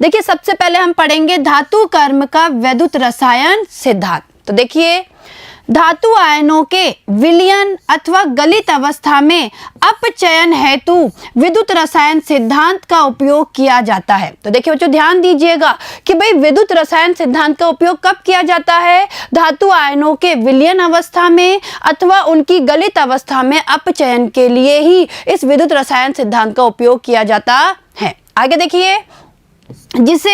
देखिए सबसे पहले हम पढ़ेंगे धातु कर्म का वैद्युत रसायन सिद्धांत। तो देखिए धातु आयनों के विलयन अथवा गलित अवस्था में अपचयन हेतु विद्युत रसायन सिद्धांत का उपयोग किया जाता है। तो देखिए बच्चों ध्यान दीजिएगा कि भाई विद्युत रसायन सिद्धांत का उपयोग कब किया जाता है? धातु आयनों के विलयन अवस्था में अथवा उनकी गलित अवस्था में अपचयन के लिए ही इस विद्युत रसायन सिद्धांत का उपयोग किया जाता है। आगे देखिए जिसे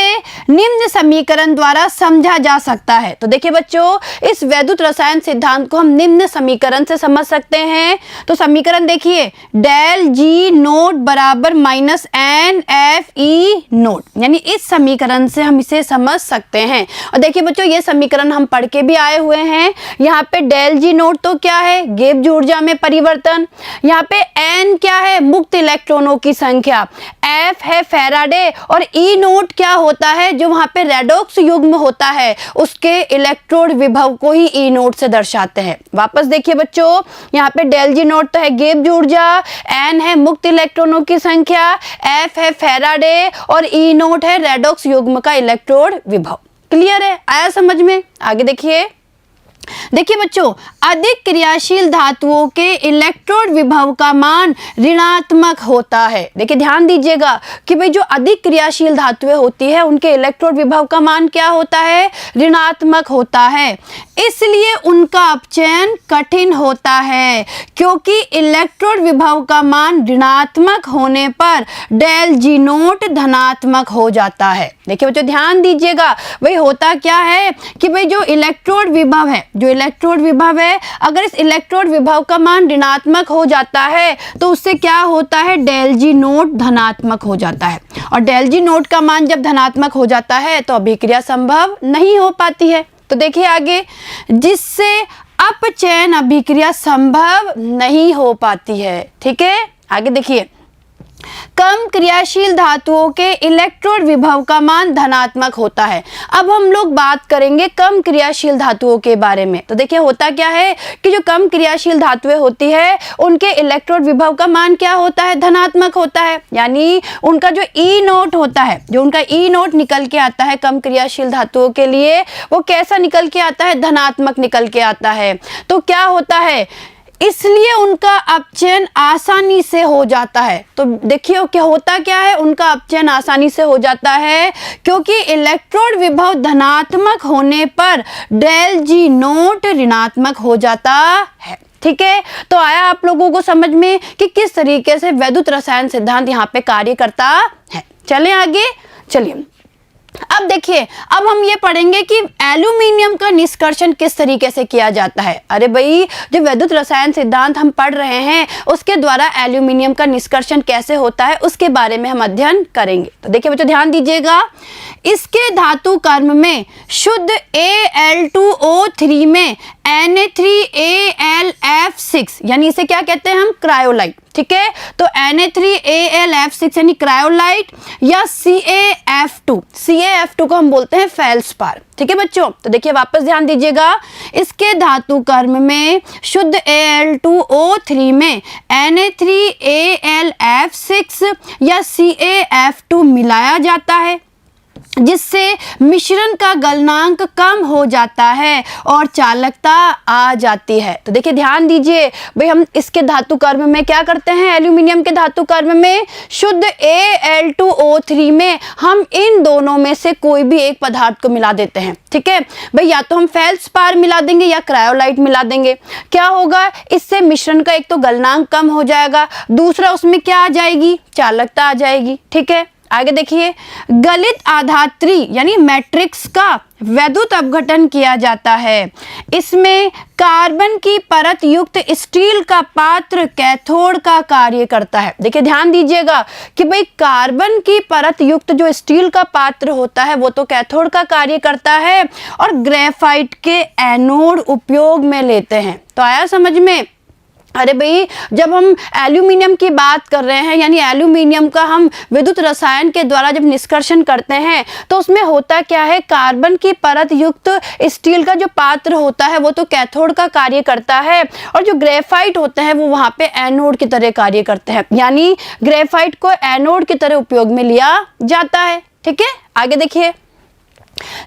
निम्न समीकरण द्वारा समझा जा सकता है। तो देखिए बच्चों इस वैद्युत रसायन सिद्धांत को हम निम्न समीकरण से समझ सकते हैं। तो समीकरण देखिए डेल जी नोट बराबर minus n F E naught, यानी इस समीकरण से हम इसे समझ सकते हैं। और देखिए बच्चों ये समीकरण हम पढ़ के भी आए हुए हैं। यहाँ पे डेल जी नोट तो क्या है? गेब्ज ऊर्जा में परिवर्तन। यहाँ पे एन क्या है? मुक्त इलेक्ट्रॉनों की संख्या। एफ है फैराडे और ई नोट क्या होता है? जो वहां पे रेडॉक्स युग्म होता है उसके इलेक्ट्रोड विभव को ही ई नोट से दर्शाते हैं। वापस देखिए बच्चों यहाँ पे डेल जी नोट तो है गेब्ज ऊर्जा, एन है मुक्त इलेक्ट्रॉनों की संख्या, एफ है फैराडे और ई नोट है रेडॉक्स युग्म का इलेक्ट्रोड विभव। क्लियर है? आया समझ में? आगे देखिए बच्चों अधिक क्रियाशील धातुओं के इलेक्ट्रोड विभव का मान ऋणात्मक होता है। देखिए ध्यान दीजिएगा कि भाई जो अधिक क्रियाशील धातुएं होती है उनके इलेक्ट्रोड विभव का मान क्या होता है? ऋणात्मक होता है। इसलिए उनका अपचयन कठिन होता है क्योंकि इलेक्ट्रोड विभव का मान ऋणात्मक होने पर डेल जी नोट धनात्मक हो जाता है। देखिए बच्चों ध्यान दीजिएगा भाई होता क्या है कि भाई जो इलेक्ट्रोड विभव है, जो इलेक्ट्रोड विभव है, अगर इस इलेक्ट्रोड विभव का मान ऋणात्मक हो जाता है तो उससे क्या होता है? डेल जी नोट धनात्मक हो जाता है। और डेल जी नोट का मान जब धनात्मक हो जाता है तो अभिक्रिया संभव नहीं हो पाती है। तो देखिए आगे जिससे अपचयन अभिक्रिया संभव नहीं हो पाती है। ठीक है, आगे देखिए कम क्रियाशील धातुओं के इलेक्ट्रोड विभव का मान धनात्मक होता है। अब हम लोग बात करेंगे कम क्रियाशील धातुओं के बारे में। तो देखिए होता क्या है कि जो कम क्रियाशील धातुएं होती है उनके इलेक्ट्रोड विभव का मान क्या होता है? धनात्मक होता है। यानी उनका जो ई नोट होता है, जो उनका ई नोट निकल के आता है कम क्रियाशील धातुओं के लिए, वो कैसा निकल के आता है? धनात्मक निकल के आता है। तो क्या होता है? इसलिए उनका अपचयन आसानी से हो जाता है। तो देखिए क्या होता क्या है? उनका अपचयन आसानी से हो जाता है क्योंकि इलेक्ट्रोड विभव धनात्मक होने पर डेल जी नोट ऋणात्मक हो जाता है। ठीक है, तो आया आप लोगों को समझ में कि किस तरीके से वैद्युत रसायन सिद्धांत यहाँ पे कार्य करता है। चलें आगे, चलिए अब देखिए अब हम ये पढ़ेंगे कि एल्यूमिनियम का निष्कर्षण किस तरीके से किया जाता है। अरे भाई जो वैद्युत रसायन सिद्धांत हम पढ़ रहे हैं उसके द्वारा एल्यूमिनियम का निष्कर्षण कैसे होता है उसके बारे में हम अध्ययन करेंगे। तो देखिए बच्चों ध्यान दीजिएगा इसके धातु कर्म में शुद्ध Al2O3 में Na3Al F6 यानी इसे क्या कहते हैं हम? क्रायोलाइट। ठीक है, तो Na3Al F6 यानी क्रायोलाइट या CaF2 को हम बोलते हैं फेल्सपार। ठीक है बच्चों, तो देखिए वापस ध्यान दीजिएगा इसके धातु कर्म में शुद्ध Al2O3 में Na3Al F6 या CaF2 मिलाया जाता है जिससे मिश्रण का गलनांक कम हो जाता है और चालकता आ जाती है। तो देखिए ध्यान दीजिए भाई हम इसके धातु कर्म में क्या करते हैं? एल्यूमिनियम के धातु कर्म में शुद्ध Al2O3 में हम इन दोनों में से कोई भी एक पदार्थ को मिला देते हैं। ठीक है भाई, या तो हम फेल्सपार मिला देंगे या क्रायोलाइट मिला देंगे। क्या होगा? इससे मिश्रण का एक तो गलनांक कम हो जाएगा, दूसरा उसमें क्या आ जाएगी? चालकता आ जाएगी। ठीक है, आगे देखिए गलित आधात्री यानी मैट्रिक्स का वैद्युत अपघटन किया जाता है। इसमें कार्बन की परत युक्त स्टील का पात्र कैथोड का कार्य करता है। देखिए ध्यान दीजिएगा कि भाई कार्बन की परत युक्त जो स्टील का पात्र होता है वो तो कैथोड का कार्य करता है और ग्रेफाइट के एनोड उपयोग में लेते हैं। तो आया समझ में? अरे भाई जब हम एल्यूमिनियम की बात कर रहे हैं यानी एल्यूमिनियम का हम विद्युत रसायन के द्वारा जब निष्कर्षण करते हैं तो उसमें होता क्या है? कार्बन की परत युक्त स्टील का जो पात्र होता है वो तो कैथोड का कार्य करता है और जो ग्रेफाइट होते हैं वो वहाँ पे एनोड की तरह कार्य करते हैं। यानी ग्रेफाइट को एनोड की तरह उपयोग में लिया जाता है। ठीक है, आगे देखिए,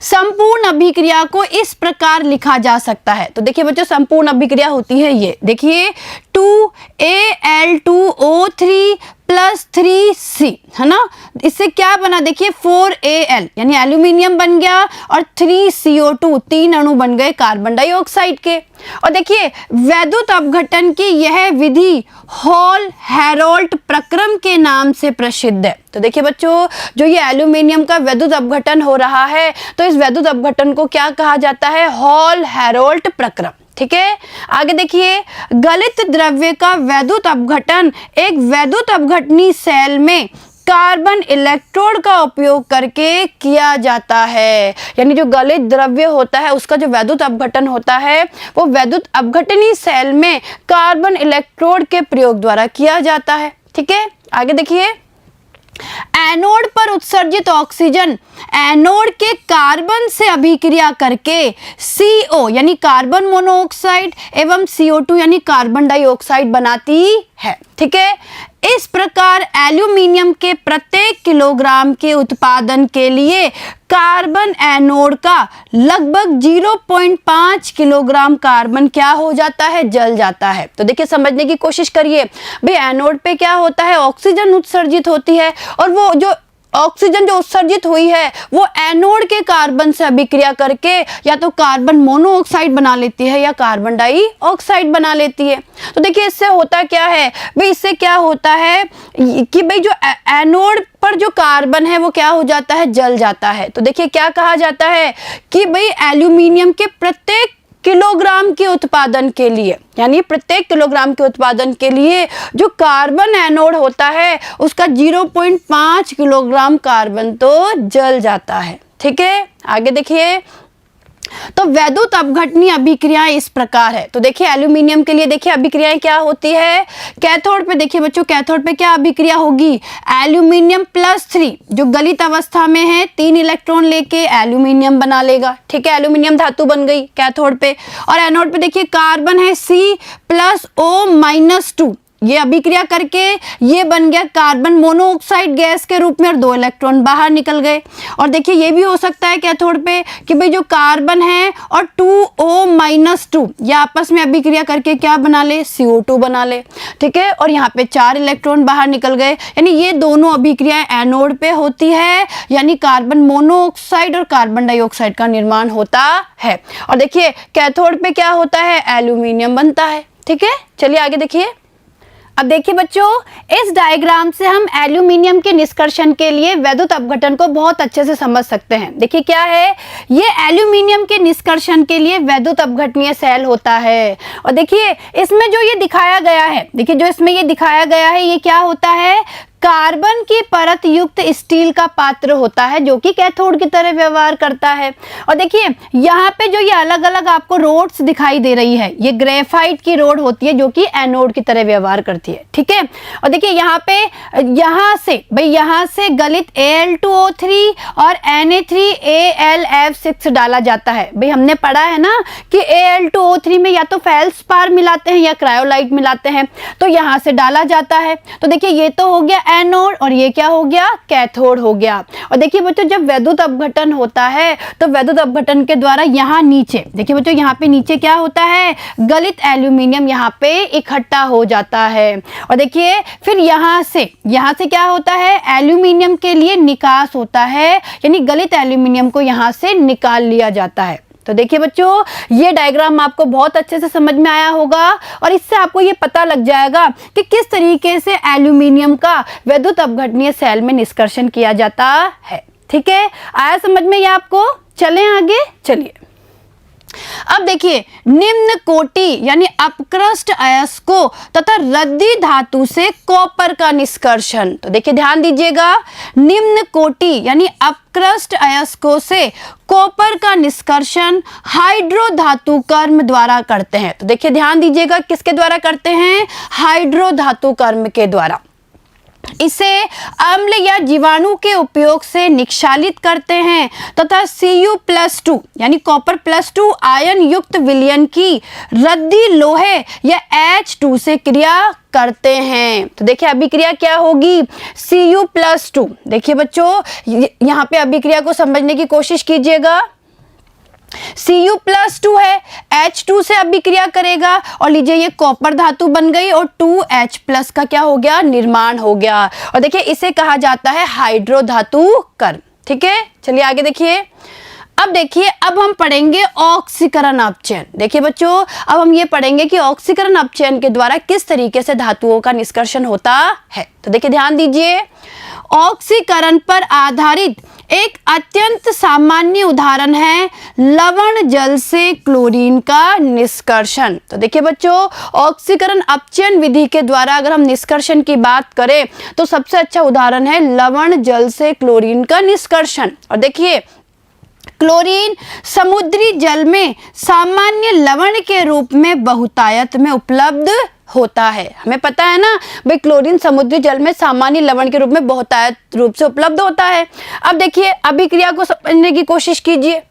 संपूर्ण अभिक्रिया को इस प्रकार लिखा जा सकता है। तो देखिए बच्चों, संपूर्ण अभिक्रिया होती है ये, देखिए 2Al2O3 प्लस 3C, है ना। इससे क्या बना, देखिए 4Al यानी एल्यूमिनियम बन गया, और 3CO2 तीन अणु बन गए कार्बन डाइऑक्साइड के। और देखिए वैद्युत अपघटन की यह विधि हॉल हेरोल्ट प्रक्रम के नाम से प्रसिद्ध है। तो देखिए बच्चों, जो ये एल्यूमिनियम का वैद्युत अपघटन हो रहा है, तो इस वैद्युत अपघटन को क्या कहा जाता है, हॉल हेरोल्ट प्रक्रम। ठीक है, आगे देखिए, गलित द्रव्य का वैद्युत अपघटन एक वैद्युत अपघटनी सेल में कार्बन इलेक्ट्रोड का उपयोग करके किया जाता है। यानी जो गलित द्रव्य होता है उसका जो वैद्युत अपघटन होता है वो वैद्युत अपघटनी सेल में कार्बन इलेक्ट्रोड के प्रयोग द्वारा किया जाता है। ठीक है, आगे देखिए, एनोड पर उत्सर्जित ऑक्सीजन एनोड के कार्बन से अभिक्रिया करके CO यानी कार्बन मोनोऑक्साइड एवं CO2 यानी कार्बन डाइऑक्साइड बनाती है। ठीक है, इस प्रकार एल्यूमिनियम के प्रत्येक किलोग्राम के उत्पादन के लिए कार्बन एनोड का लगभग 0.5 किलोग्राम कार्बन क्या हो जाता है, जल जाता है। तो देखिए समझने की कोशिश करिए, भाई एनोड पे क्या होता है, ऑक्सीजन उत्सर्जित होती है, और वो जो ऑक्सीजन जो उत्सर्जित हुई है वो एनोड के कार्बन से अभिक्रिया करके या तो कार्बन मोनोऑक्साइड बना लेती है या कार्बन डाइऑक्साइड बना लेती है। तो देखिए इससे होता क्या है भाई, इससे क्या होता है कि भाई जो एनोड पर जो कार्बन है वो क्या हो जाता है, जल जाता है। तो देखिए क्या कहा जाता है कि भाई एल्यूमिनियम के प्रत्येक किलोग्राम के उत्पादन के लिए, यानी प्रत्येक किलोग्राम के उत्पादन के लिए जो कार्बन एनोड होता है उसका 0.5 किलोग्राम कार्बन तो जल जाता है। ठीक है, आगे देखिए, तो वैद्युत अपघटनीय अभिक्रियाएं इस प्रकार है। तो देखिए एल्यूमिनियम के लिए देखिए अभिक्रियाएं क्या होती है, कैथोड पे देखिए बच्चों, कैथोड पे क्या अभिक्रिया होगी, एल्यूमिनियम प्लस 3 जो गलित अवस्था में है 3 इलेक्ट्रॉन लेके एल्यूमिनियम बना लेगा। ठीक है, एल्यूमिनियम धातु बन गई कैथोड पे, और एनोड पे देखिए कार्बन है C प्लस O-2, ये अभिक्रिया करके ये बन गया कार्बन मोनोऑक्साइड गैस के रूप में, और 2 इलेक्ट्रॉन बाहर निकल गए। और देखिए ये भी हो सकता है कैथोड पे कि भाई जो कार्बन है और 2O-2 ये आपस में अभिक्रिया करके क्या बना ले, CO2 बना ले। ठीक है, और यहाँ पे 4 इलेक्ट्रॉन बाहर निकल गए, यानी ये दोनों अभिक्रियाएं एनोड पे होती है, यानी कार्बन मोनोऑक्साइड और कार्बन डाइऑक्साइड का निर्माण होता है। और देखिए कैथोड पे क्या होता है, एल्यूमिनियम बनता है। ठीक है, चलिए आगे देखिए। अब देखिए बच्चों, इस डायग्राम से हम एल्यूमिनियम के निष्कर्षण के लिए वैद्युत अपघटन को बहुत अच्छे से समझ सकते हैं। देखिए क्या है, ये एल्यूमिनियम के निष्कर्षण के लिए वैद्युत अपघटनीय सेल होता है। और देखिए इसमें जो ये दिखाया गया है, देखिए जो इसमें ये दिखाया गया है ये क्या होता है, कार्बन की परत युक्त स्टील का पात्र होता है जो कि कैथोड की तरह व्यवहार करता है। और देखिए यहाँ पे जो ये अलग अलग आपको रोड्स दिखाई दे रही है, ये ग्रेफाइट की रोड होती है जो कि एनोड की तरह व्यवहार करती है। ठीक है, और देखिए यहाँ पे यहाँ से गलित Al2O3 और Na3Al(F6) डाला जाता है। भाई हमने पढ़ा है ना कि Al2O3 में या तो फेल्सपार मिलाते हैं या क्रायोलाइट मिलाते हैं, तो यहाँ से डाला जाता है। तो देखिए ये तो हो गया एनोड, और ये क्या हो गया, कैथोड हो गया। और देखिए बच्चों जब वैद्युत अपघटन होता है तो वैद्युत अपघटन के द्वारा यहाँ नीचे देखिए बच्चों, यहाँ पे नीचे क्या होता है, गलित एल्यूमिनियम यहाँ पे इकट्ठा हो जाता है। और देखिए फिर यहाँ से क्या होता है, एल्यूमिनियम के लिए निकास होता है, यानी गलित एल्यूमिनियम को यहाँ से निकाल लिया जाता है। तो देखिए बच्चों ये डायग्राम आपको बहुत अच्छे से समझ में आया होगा, और इससे आपको ये पता लग जाएगा कि किस तरीके से एल्यूमिनियम का वैद्युत अपघटनीय सेल में निष्कर्षण किया जाता है। ठीक है, आया समझ में ये आपको। चलें आगे, चलिए अब देखिए, निम्न कोटि यानी अपकृष्ट अयस्कों तथा रद्दी धातु से कॉपर का निष्कर्षण। तो देखिए ध्यान दीजिएगा, निम्न कोटि यानी अपकृष्ट अयस्कों से कॉपर का निष्कर्षण हाइड्रो धातु कर्म द्वारा करते हैं। तो देखिए ध्यान दीजिएगा, किसके द्वारा करते हैं, हाइड्रो धातु कर्म के द्वारा। इसे अम्ल या जीवाणु के उपयोग से निक्षालित करते हैं तथा Cu+2 यानी कॉपर +2 आयन युक्त विलयन की रद्दी लोहे या H2 से क्रिया करते हैं। तो देखिए अभिक्रिया क्या होगी, Cu+2। देखिए बच्चों यहाँ पे अभिक्रिया को समझने की कोशिश कीजिएगा। Cu+2 है, H2 से अभिक्रिया करेगा और लीजिए ये कॉपर धातु बन गई और 2H+ का क्या हो गया, निर्माण हो गया। और देखिए इसे कहा जाता है हाइड्रो धातु कर्म। ठीक है, चलिए आगे देखिए। अब देखिए अब हम पढ़ेंगे ऑक्सीकरण अपचयन। देखिए बच्चों अब हम ये पढ़ेंगे कि ऑक्सीकरण अपचयन के द्वारा किस तरीके से धातुओं का निष्कर्षण होता है। तो देखिए ध्यान दीजिए, ऑक्सीकरण पर आधारित एक अत्यंत सामान्य उदाहरण है लवण जल से क्लोरीन का निष्कर्षण। तो देखिए बच्चों ऑक्सीकरण अपचयन विधि के द्वारा अगर हम निष्कर्षण की बात करें तो सबसे अच्छा उदाहरण है लवण जल से क्लोरीन का निष्कर्षण। और देखिए क्लोरीन समुद्री जल में सामान्य लवण के रूप में बहुतायत में उपलब्ध होता है। हमें पता है ना भाई क्लोरीन समुद्री जल में सामान्य लवण के रूप में बहुतायत रूप से उपलब्ध होता है। अब देखिए अभिक्रिया को समझने की कोशिश कीजिए।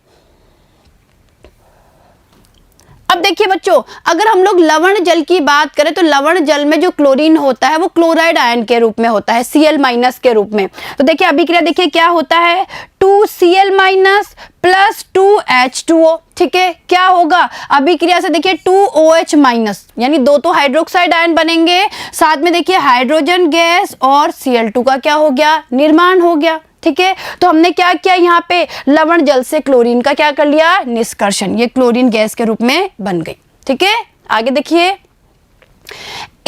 अब देखिए बच्चों अगर हम लोग लवण जल की बात करें तो लवण जल में जो क्लोरीन होता है वो क्लोराइड आयन के रूप में होता है, Cl- के रूप में। तो देखिए अभिक्रिया देखिए क्या होता है, 2Cl- + 2H2O। ठीक है, क्या होगा अभिक्रिया से देखिए 2OH- यानी दो तो हाइड्रोक्साइड आयन बनेंगे, साथ में देखिए हाइड्रोजन गैस और Cl2 का क्या हो गया, निर्माण हो गया। ठीक है, तो हमने क्या किया यहाँ पे लवण जल से क्लोरीन का क्या कर लिया, निष्कर्षण। ये क्लोरीन गैस के रूप में बन गई। ठीक है, आगे देखिए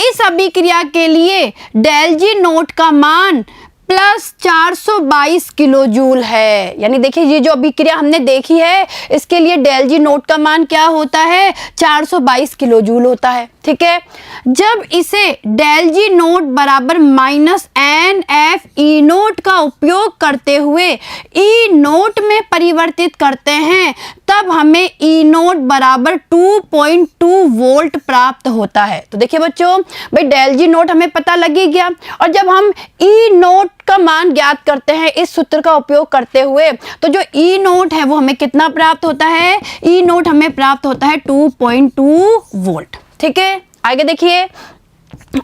इस अभिक्रिया के लिए डेल्जी नोट का मान +422 किलो जूल है। यानी देखिए ये जो अभिक्रिया हमने देखी है इसके लिए डेल्जी नोट का मान क्या होता है, 422 किलो जूल होता है। ठीक है, जब इसे डेल्जी नोट बराबर -NFE0 का उपयोग करते हुए E0 में परिवर्तित करते हैं तब हमें E0 बराबर 2.2 वोल्ट प्राप्त होता है। तो देखिए बच्चों भाई डेल्जी नोट हमें पता लगी गया और जब हम E0 का मान ज्ञात करते हैं इस सूत्र का उपयोग करते हुए तो जो E0 है वो हमें कितना प्राप्त होता है, E0 हमें प्राप्त होता है 2.2 वोल्ट। ठीक है, आगे देखिए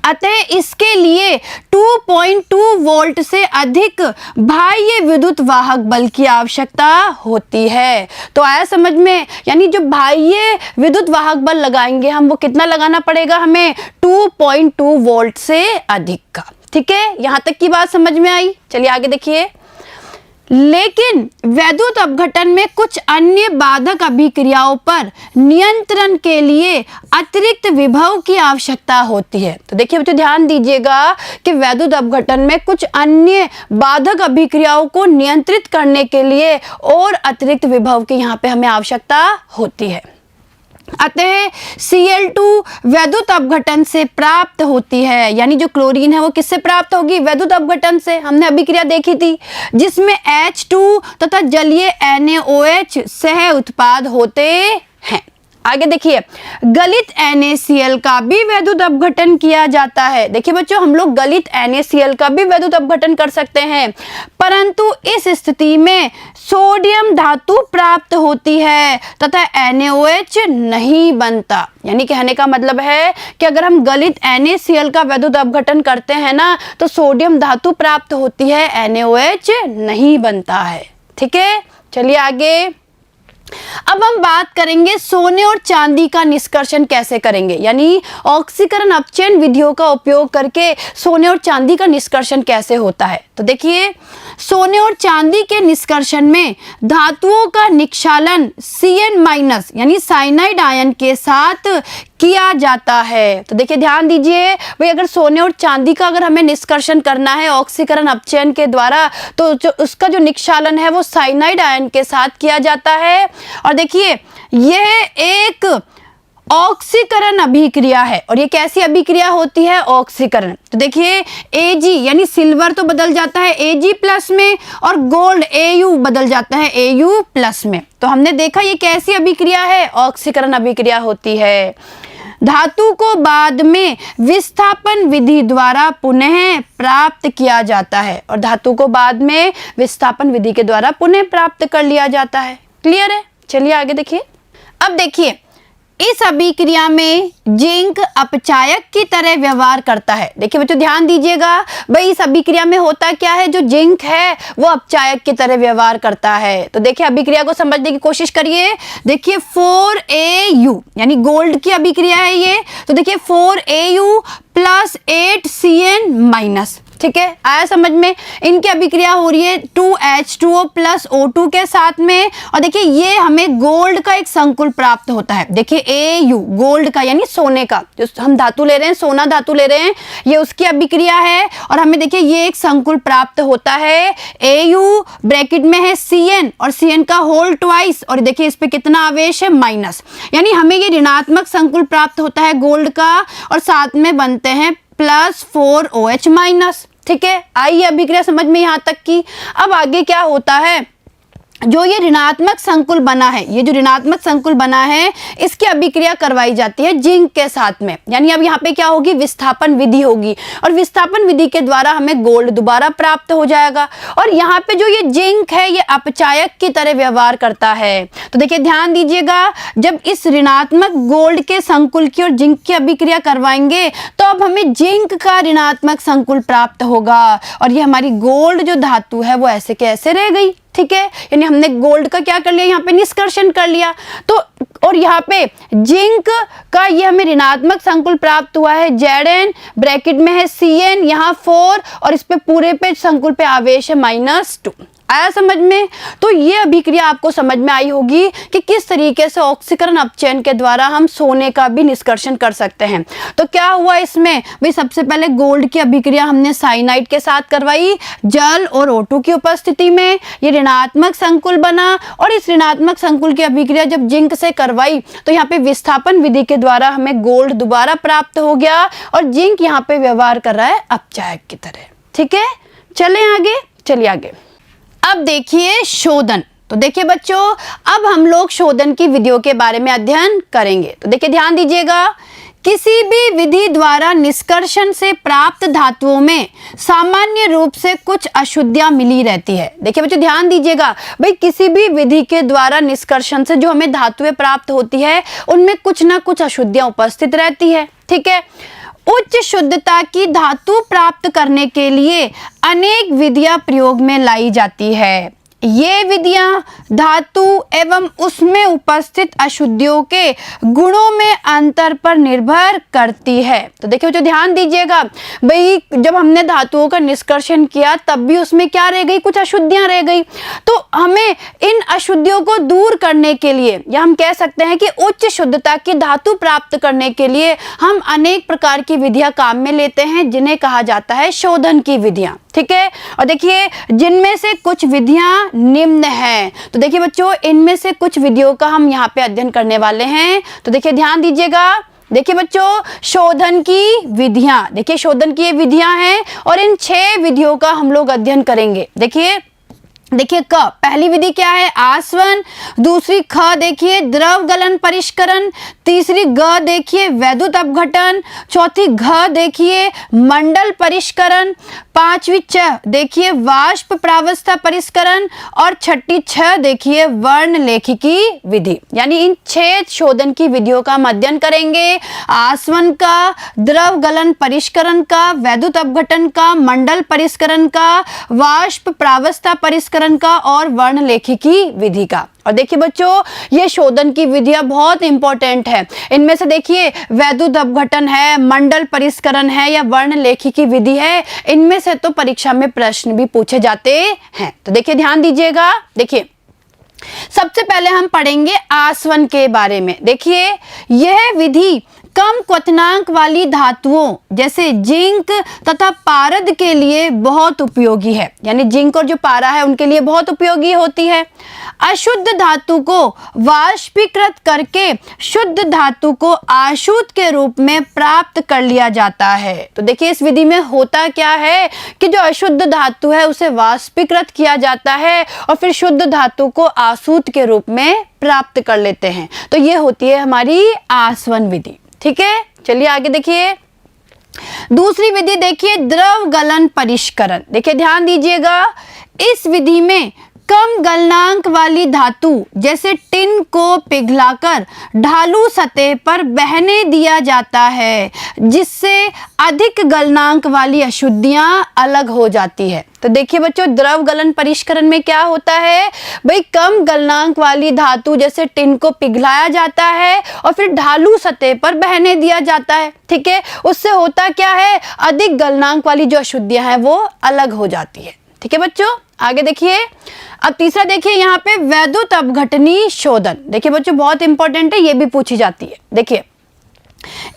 अतः इसके लिए 2.2 वोल्ट से अधिक बाह्य विद्युत वाहक बल की आवश्यकता होती है। तो आया समझ में, यानी जो बाह्य विद्युत वाहक बल लगाएंगे हम वो कितना लगाना पड़ेगा हमें, 2.2 वोल्ट से अधिक का। ठीक है, यहां तक की बात समझ में आई। चलिए आगे देखिए, लेकिन वैद्युत अपघटन में कुछ अन्य बाधक अभिक्रियाओं पर नियंत्रण के लिए अतिरिक्त विभव की आवश्यकता होती है। तो देखिए बच्चों ध्यान दीजिएगा कि वैद्युत अपघटन में कुछ अन्य बाधक अभिक्रियाओं को नियंत्रित करने के लिए और अतिरिक्त विभव की यहाँ पे हमें आवश्यकता होती है। अतः Cl2 वैद्युत अपघटन से प्राप्त होती है, यानी जो क्लोरीन है वो किससे प्राप्त होगी, वैद्युत अपघटन से। हमने अभिक्रिया देखी थी जिसमें H2 तथा जलीय NaOH सह उत्पाद होते हैं। आगे देखिए गलित NaCl का भी वैद्युत अपघटन किया जाता है। देखिए बच्चों हम लोग गलित NaCl का भी वैद्युत अपघटन कर सकते हैं, परंतु इस स्थिति में सोडियम धातु प्राप्त होती है तथा NaOH नहीं बनता। यानी कहने का मतलब है कि अगर हम गलित NaCl का वैद्युत अपघटन करते हैं ना तो सोडियम धातु प्राप्त होती है, NaOH नहीं बनता है। ठीक है, चलिए आगे। अब हम बात करेंगे सोने और चांदी का निष्कर्षण कैसे करेंगे, यानी ऑक्सीकरण अपचयन विधियों का उपयोग करके सोने और चांदी का निष्कर्षण कैसे होता है। तो देखिए सोने और चांदी के निष्कर्षण में धातुओं का निक्षालन Cn- यानी साइनाइड आयन के साथ किया जाता है। तो देखिए ध्यान दीजिए भाई अगर सोने और चांदी का अगर हमें निष्कर्षण करना है ऑक्सीकरण अपचयन के द्वारा तो जो उसका जो निक्षालन है वो साइनाइड आयन के साथ किया जाता है। और देखिए यह एक ऑक्सीकरण अभिक्रिया है और ये कैसी अभिक्रिया होती है, ऑक्सीकरण। तो देखिए Ag यानी सिल्वर तो बदल जाता है Ag+ में और गोल्ड Au बदल जाता है Au+ में। तो हमने देखा ये कैसी अभिक्रिया है, ऑक्सीकरण अभिक्रिया होती है। धातु को बाद में विस्थापन विधि द्वारा पुनः प्राप्त किया जाता है, और धातु को बाद में विस्थापन विधि के द्वारा पुनः प्राप्त कर लिया जाता है। क्लियर है? चलिए आगे देखिए। अब देखिए, इस अभिक्रिया में जिंक अपचायक की तरह व्यवहार करता है। देखिए बच्चों ध्यान दीजिएगा, भाई इस अभिक्रिया में होता क्या है, जो जिंक है वो अपचायक की तरह व्यवहार करता है। तो देखिए अभिक्रिया को समझने की कोशिश करिए। देखिए 4Au यानी गोल्ड की अभिक्रिया है ये। तो देखिए 4Au प्लस 8Cn माइनस, ठीक है, आया समझ में। इनकी अभिक्रिया हो रही है 2H2O प्लस O2 के साथ में, और देखिए ये हमें गोल्ड का एक संकुल प्राप्त होता है। देखिए Au गोल्ड का यानी सोने का, जो हम धातु ले रहे हैं, सोना धातु ले रहे हैं, ये उसकी अभिक्रिया है, और हमें देखिए ये एक संकुल प्राप्त होता है। Au ब्रैकेट में है Cn, और Cn का होल ट्वाइस, और देखिए इस पे कितना आवेश है, माइनस, यानी हमें ये ऋणात्मक संकुल प्राप्त होता है गोल्ड का, और साथ में बनते हैं प्लस 4OH माइनस। ठीक है, आइए अभिक्रिया समझ में यहाँ तक की। अब आगे क्या होता है, जो ये ऋणात्मक संकुल बना है, ये जो ऋणात्मक संकुल बना है, इसकी अभिक्रिया करवाई जाती है जिंक के साथ में, यानी अब यहाँ पे क्या होगी, विस्थापन विधि होगी, और विस्थापन विधि के द्वारा हमें गोल्ड दोबारा प्राप्त हो जाएगा। और यहाँ पे जो ये जिंक है, ये अपचायक की तरह व्यवहार करता है। तो देखिए ध्यान दीजिएगा, जब इस ऋणात्मक गोल्ड के संकुल की और जिंक की अभिक्रिया करवाएंगे तो अब हमें जिंक का ऋणात्मक संकुल प्राप्त होगा, और ये हमारी गोल्ड जो धातु है वो ऐसे के ऐसे रह गई। ठीक है, यानी हमने गोल्ड का क्या कर लिया, यहाँ पे निष्कर्षण कर लिया। तो और यहाँ पे जिंक का ये हमें ऋणात्मक संकुल प्राप्त हुआ है, Zn ब्रैकेट में है Cn, यहाँ 4, और इस पे पूरे पे संकुल पे आवेश है -2। आया समझ में? तो ये अभिक्रिया आपको समझ में आई होगी कि किस तरीके से ऑक्सीकरण अपचयन के द्वारा हम सोने का भी निष्कर्षण कर सकते हैं। तो क्या हुआ इसमें, भाई सबसे पहले गोल्ड की अभिक्रिया हमने साइनाइड के साथ करवाई, जल और O2 की उपस्थिति में, ये ऋणात्मक संकुल बना, और इस ऋणात्मक संकुल की अभिक्रिया जब जिंक से करवाई तो यहाँ पे विस्थापन विधि के द्वारा हमें गोल्ड दोबारा प्राप्त हो गया, और जिंक यहाँ पे व्यवहार कर रहा है अपचायक की तरह। ठीक है, चलें आगे, चलिए आगे। अब देखिए शोधन। तो देखिए बच्चों, अब हम लोग शोधन की विधियों के बारे में अध्ययन करेंगे। तो देखिए ध्यान दीजिएगा, किसी भी विधि द्वारा निष्कर्षण से प्राप्त धातुओं में सामान्य रूप से कुछ अशुद्धियां मिली रहती है। देखिए बच्चों ध्यान दीजिएगा, भाई किसी भी विधि के द्वारा निष्कर्षण से जो हमें धातुएं प्राप्त होती है, उनमें कुछ ना कुछ अशुद्धियां उपस्थित रहती है। ठीक है, उच्च शुद्धता की धातु प्राप्त करने के लिए अनेक विधियां प्रयोग में लाई जाती है। ये विधियां धातु एवं उसमें उपस्थित अशुद्धियों के गुणों में अंतर पर निर्भर करती है। तो देखिए बच्चों ध्यान दीजिएगा, भाई जब हमने धातुओं का निष्कर्षण किया तब भी उसमें क्या रह गई, कुछ अशुद्धियां रह गई। तो हमें इन अशुद्धियों को दूर करने के लिए, या हम कह सकते हैं कि उच्च शुद्धता की धातु प्राप्त करने के लिए हम अनेक प्रकार की विधियां काम में लेते हैं, जिन्हें कहा जाता है शोधन की विधियां। ठीक है, और देखिए जिनमें से कुछ विधियां निम्न हैं। तो देखिए बच्चों, इनमें से कुछ विधियों का हम यहाँ पे अध्ययन करने वाले हैं। तो देखिए ध्यान दीजिएगा, देखिए बच्चों शोधन की विधियां, देखिए शोधन की ये विधियां हैं, और इन 6 विधियों का हम लोग अध्ययन करेंगे। देखिए क, पहली विधि क्या है, आसवन। दूसरी ख देखिए द्रव गलन परिष्करण। तीसरी ग देखिए वैद्युत अपघटन। चौथी घ देखिए मंडल परिष्करण। पांचवी च देखिए वाष्प प्रावस्था परिष्करण, और छठी छ देखिए वर्ण लेखिकी विधि। यानी इन 6 शोधन की विधियों का हम अध्ययन करेंगे, आसवन का, द्रव गलन परिष्करण का, वैद्युत अपघटन का, मंडल परिष्करण का, वाष्प प्रावस्था परिष्करण का, और वर्ण लेखिकी विधि का। और देखिए बच्चों, ये शोधन की विधियां बहुत इंपॉर्टेंट है। इनमें से देखिए वैद्युत अपघटन है, मंडल परिष्करण है, या वर्ण लेखिकी विधि है, इनमें से तो परीक्षा में प्रश्न भी पूछे जाते हैं। तो देखिए ध्यान दीजिएगा, देखिए सबसे पहले हम पढ़ेंगे आसवन के बारे में। देखिए यह विधि कम क्वथनांक वाली धातुओं जैसे जिंक तथा पारद के लिए बहुत उपयोगी है, यानी जिंक और जो पारा है उनके लिए बहुत उपयोगी होती है। अशुद्ध धातु को वाष्पीकृत करके शुद्ध धातु को आशुद्ध के रूप में प्राप्त कर लिया जाता है। तो देखिए इस विधि में होता क्या है कि जो अशुद्ध धातु है उसे वाष्पीकृत किया जाता है, और फिर शुद्ध धातु को आशुद्ध के रूप में प्राप्त कर लेते हैं। तो ये होती है हमारी आसवन विधि। ठीक है, चलिए आगे देखिए। दूसरी विधि देखिए द्रव गलन परिष्करण। देखिए ध्यान दीजिएगा, इस विधि में कम गलनांक वाली धातु जैसे टिन को पिघलाकर ढालू सतह पर बहने दिया जाता है, जिससे अधिक गलनांक वाली अशुद्धियां अलग हो जाती है। तो देखिए बच्चों, द्रव गलन परिष्करण में क्या होता है भाई, कम गलनांक वाली धातु जैसे टिन को पिघलाया जाता है और फिर ढालू सतह पर बहने दिया जाता है। ठीक है, उससे होता क्या है, अधिक गलनांक वाली जो अशुद्धियां हैं वो अलग हो जाती है। ठीक है बच्चों, आगे देखिए। अब तीसरा देखिए यहाँ पे वैद्युत अपघटनी शोधन। देखिए बच्चों, बहुत इंपॉर्टेंट है, ये भी पूछी जाती है। देखिए,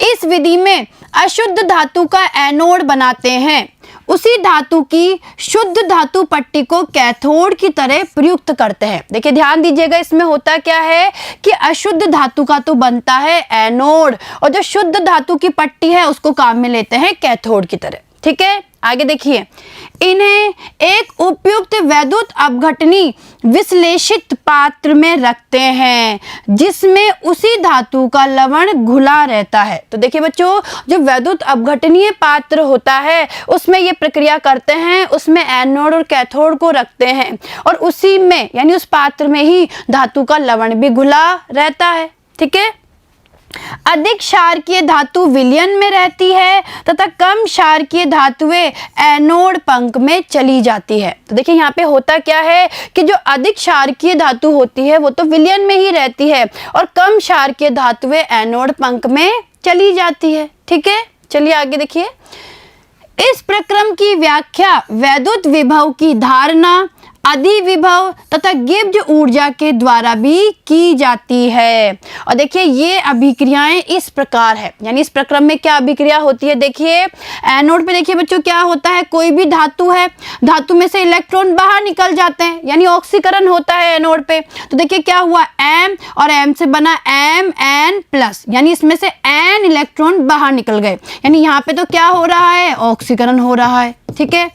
इस विधि में अशुद्ध धातु का एनोड बनाते हैं, उसी धातु की शुद्ध धातु पट्टी को कैथोड की तरह प्रयुक्त करते हैं। देखिए ध्यान दीजिएगा, इसमें होता क्या है कि अशुद्ध धातु का तो बनता है एनोड, और जो शुद्ध धातु की पट्टी है उसको काम में लेते हैं कैथोड की तरह। ठीक है, आगे देखिए। इन्हें एक उपयुक्त वैद्युत अपघटनी विश्लेषित पात्र में रखते हैं, जिसमें उसी धातु का लवण घुला रहता है। तो देखिए बच्चों, जो वैद्युत अपघटनीय पात्र होता है उसमें ये प्रक्रिया करते हैं, उसमें एनोड और कैथोड को रखते हैं और उसी में यानी उस पात्र में ही धातु का लवण भी घुला रहता है। ठीक है, अधिक क्षारकीय धातु विलयन में रहती है तथा कम क्षारकीय धातुएं एनोड पंख में चली जाती है। तो देखिए यहाँ पे होता क्या है कि जो अधिक क्षारकीय धातु होती है वो तो विलयन में ही रहती है और कम क्षारकीय धातुएं एनोड पंख में चली जाती है। ठीक है, चलिए आगे देखिए। इस प्रक्रम की व्याख्या वैद्युत विभव की धारणा, अधिविभव तथा गिब्ज ऊर्जा के द्वारा भी की जाती है। और देखिए ये अभिक्रियाएं इस प्रकार है, यानी इस प्रक्रम में क्या अभिक्रिया होती है। देखिए एनोड पे देखिए बच्चों क्या होता है, कोई भी धातु है, धातु में से इलेक्ट्रॉन बाहर निकल जाते हैं, यानी ऑक्सीकरण होता है एनोड पे। तो देखिए क्या हुआ, एम और एम से बना Mn+, यानी इसमें से n इलेक्ट्रॉन बाहर निकल गए, यानी यहाँ पे तो क्या हो रहा है, ऑक्सीकरण हो रहा है। ठीक है,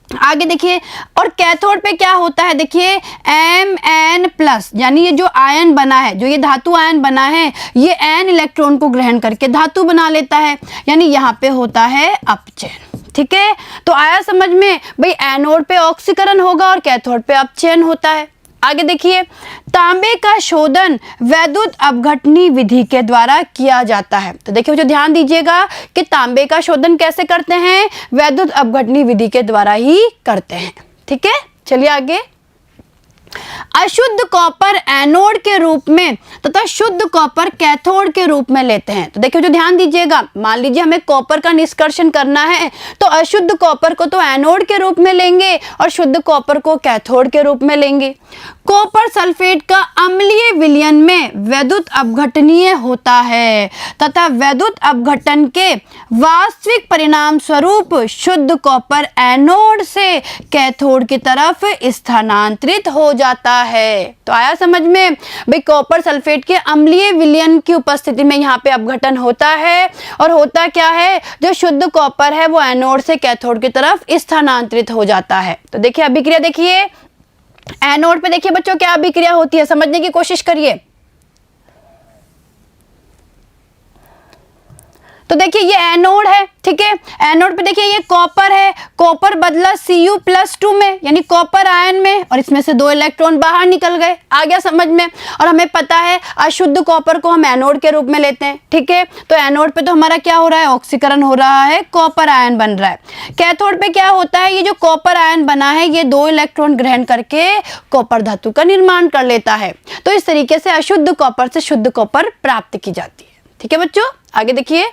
आगे देखिए। और कैथोड पे क्या होता है, देखिए Mn+, यानी ये जो आयन बना है, जो ये धातु आयन बना है, ये n इलेक्ट्रॉन को ग्रहण करके धातु बना लेता है, यानी यहाँ पे होता है अपचयन। ठीक है, तो आया समझ में भाई, एनोड पे ऑक्सीकरण होगा और कैथोड पे अपचयन होता है। आगे देखिए, तांबे का शोधन वैद्युत अपघटनी विधि के द्वारा किया जाता है। तो देखिए जो ध्यान दीजिएगा कि तांबे का शोधन कैसे करते हैं, वैद्युत अपघटनी विधि के द्वारा ही करते हैं। ठीक है, चलिए आगे। अशुद्ध कॉपर एनोड के रूप में तथा शुद्ध कॉपर कैथोड के रूप में लेते हैं। तो देखिए जो ध्यान दीजिएगा, मान लीजिए हमें कॉपर का निष्कर्षण करना है, तो अशुद्ध कॉपर को तो एनोड के रूप में लेंगे और शुद्ध कॉपर को कैथोड के रूप में लेंगे। कॉपर सल्फेट का अम्लीय विलयन में वैद्युत अपघटनीय होता है तथा वैद्युत अपघटन के वास्तविक परिणाम स्वरूप शुद्ध कॉपर एनोड से कैथोड की तरफ स्थानांतरित हो जाता है। तो आया समझ में भाई, कॉपर सल्फेट के अम्लीय विलयन की उपस्थिति में यहाँ पे अपघटन होता है और होता क्या है, जो शुद्ध कॉपर है वो एनोड से कैथोड की तरफ स्थानांतरित हो जाता है। तो देखिए अभिक्रिया, देखिए एनोड पे देखिए बच्चों क्या अभिक्रिया होती है, समझने की कोशिश करिए। तो देखिए ये एनोड है, ठीक है, एनोड पे देखिए ये कॉपर है, कॉपर बदला Cu+2 में, यानी कॉपर आयन में, और इसमें से 2 इलेक्ट्रॉन बाहर निकल गए। आ गया समझ में। और हमें पता है अशुद्ध कॉपर को हम एनोड के रूप में लेते हैं। ठीक है, तो एनोड पे तो हमारा क्या हो रहा है, ऑक्सीकरण हो रहा है, कॉपर आयन बन रहा है। कैथोड पे क्या होता है, ये जो कॉपर आयन बना है ये 2 इलेक्ट्रॉन ग्रहण करके कॉपर धातु का निर्माण कर लेता है। तो इस तरीके से अशुद्ध कॉपर से शुद्ध कॉपर प्राप्त की जाती है। ठीक है बच्चों, आगे देखिए।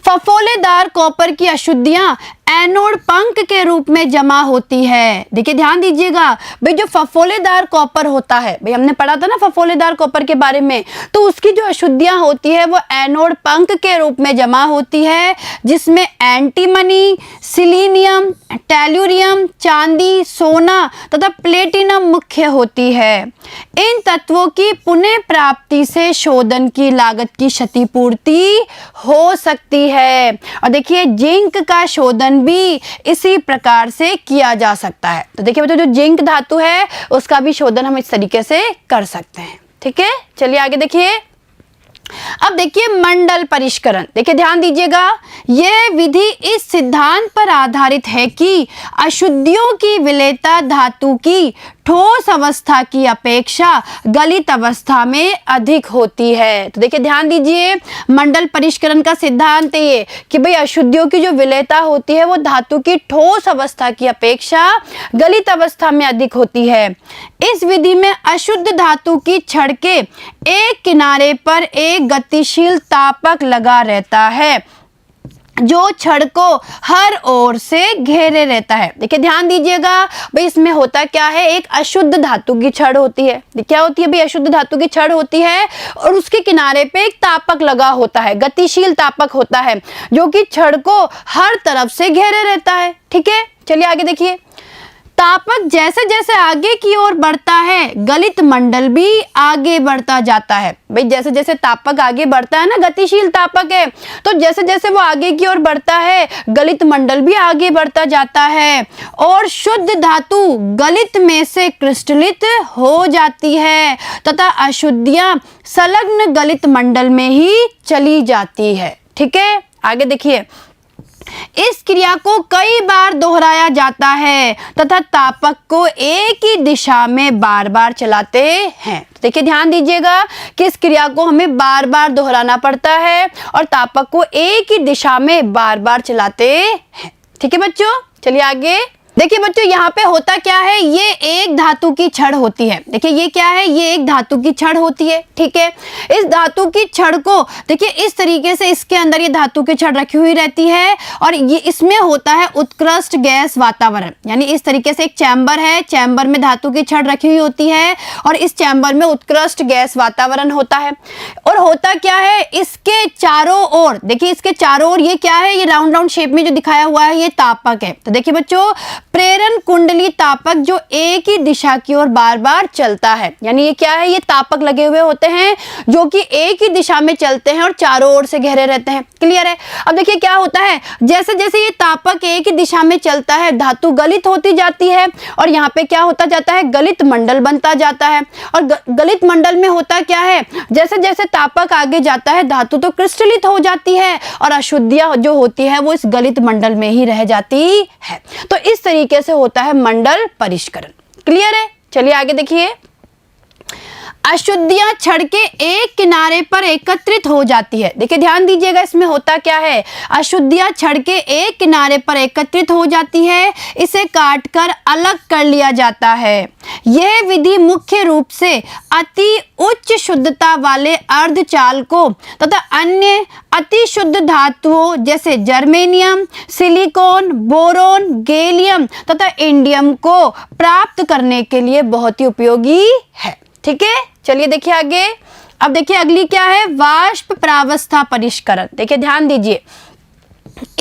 फफोलेदार कॉपर की अशुद्धियां एनोड पंख के रूप में जमा होती है। देखिए ध्यान दीजिएगा भाई, जो फफोलेदार कॉपर होता है, भाई हमने पढ़ा था ना फफोलेदार कॉपर के बारे में, तो उसकी जो अशुद्धियां होती है वो एनोड पंख के रूप में जमा होती है, जिसमें एंटीमनी, सिलीनियम, टेल्यूरियम, चांदी, सोना तथा प्लेटिनम मुख्य होती है। इन तत्वों की पुनः प्राप्ति से शोधन की लागत की क्षतिपूर्ति हो सकती है। और देखिए जिंक का शोधन भी इसी प्रकार से किया जा सकता है। तो देखिए बच्चों, जो जिंक धातु है उसका भी शोधन हम इस तरीके से कर सकते हैं। ठीक है, चलिए आगे देखिए। अब देखिए मंडल परिष्करण, देखिए ध्यान दीजिएगा, यह विधि इस सिद्धांत पर आधारित है कि अशुद्धियों की विलेयता धातु की ठोस अवस्था की अपेक्षा गलित अवस्था में अधिक होती है। तो देखिए ध्यान दीजिए, मंडल परिष्करण का सिद्धांत ये कि भाई अशुद्धियों की जो विलेयता होती है वो धातु की ठोस अवस्था की अपेक्षा गलित अवस्था में अधिक होती है। इस विधि में अशुद्ध धातु की छड़ के एक किनारे पर एक गतिशील तापक लगा रहता है जो छड़ को हर ओर से घेरे रहता है। देखिए ध्यान दीजिएगा भाई, इसमें होता क्या है, एक अशुद्ध धातु की छड़ होती है। क्या होती है भाई, अशुद्ध धातु की छड़ होती है और उसके किनारे पे एक तापक लगा होता है, गतिशील तापक होता है जो कि छड़ को हर तरफ से घेरे रहता है। ठीक है, चलिए आगे देखिए। तापक जैसे जैसे आगे की ओर बढ़ता है गलित मंडल भी आगे बढ़ता जाता है। भाई जैसे जैसे तापक आगे बढ़ता है ना, गतिशील तापक है, तो जैसे जैसे वो आगे की ओर बढ़ता है गलित मंडल भी आगे बढ़ता जाता है और शुद्ध धातु गलित में से क्रिस्टलित हो जाती है तथा अशुद्धियां संलग्न गलित मंडल में ही चली जाती है। ठीक है, आगे देखिए। इस क्रिया को कई बार दोहराया जाता है तथा तापक को एक ही दिशा में बार बार चलाते हैं। तो देखिए ध्यान दीजिएगा कि इस क्रिया को हमें बार बार दोहराना पड़ता है और तापक को एक ही दिशा में बार बार चलाते हैं। ठीक है बच्चों, चलिए आगे देखिए। बच्चों यहाँ पे होता क्या है, ये एक धातु की छड़ होती है। देखिए ये क्या है, ये एक धातु की छड़ होती है। ठीक है, इस धातु की छड़ को देखिए इस तरीके से इसके अंदर ये धातु की छड़ रखी हुई रहती है और ये इसमें होता है उत्कृष्ट गैस वातावरण। यानी इस तरीके से एक चैम्बर है, चैम्बर में धातु की छड़ रखी हुई होती है और इस चैम्बर में उत्कृष्ट गैस वातावरण होता है। और होता क्या है, इसके चारों ओर देखिए, इसके चारों ओर ये क्या है, ये राउंड राउंड शेप में जो दिखाया हुआ है ये तापक है। तो देखिए बच्चों, प्रेरण कुंडली तापक जो एक ही दिशा की ओर बार बार चलता है। यानी ये क्या है, ये तापक लगे हुए होते हैं जो कि एक ही दिशा में चलते हैं और चारों ओर से घेरे रहते हैं। क्लियर है। अब देखिए क्या होता है, जैसे जैसे ये तापक एक ही दिशा में चलता है धातु गलित होती जाती है और यहाँ पे क्या होता जाता है, गलित मंडल बनता जाता है। और गलित मंडल में होता क्या है, जैसे जैसे तापक आगे जाता है धातु तो क्रिस्टलित हो जाती है और अशुद्धियां जो होती है वो इस गलित मंडल में ही रह जाती है। तो इस तरीके से होता है मंडल परिष्करण। क्लियर है, चलिए आगे देखिए। अशुद्धियां छड़ के एक किनारे पर एकत्रित हो जाती है। देखिए ध्यान दीजिएगा, इसमें होता क्या है, अशुद्धियां छड़ के एक किनारे पर एकत्रित हो जाती है, इसे काटकर अलग कर लिया जाता है। यह विधि मुख्य रूप से अति उच्च शुद्धता वाले अर्धचालकों तथा अन्य अति शुद्ध धातुओं जैसे जर्मेनियम, सिलिकॉन, बोरोन, गैलियम तथा इंडियम को प्राप्त करने के लिए बहुत ही उपयोगी है। ठीक है, चलिए देखिए आगे। अब देखिए अगली क्या है, वाष्प प्रावस्था परिष्करण। देखिए ध्यान दीजिए,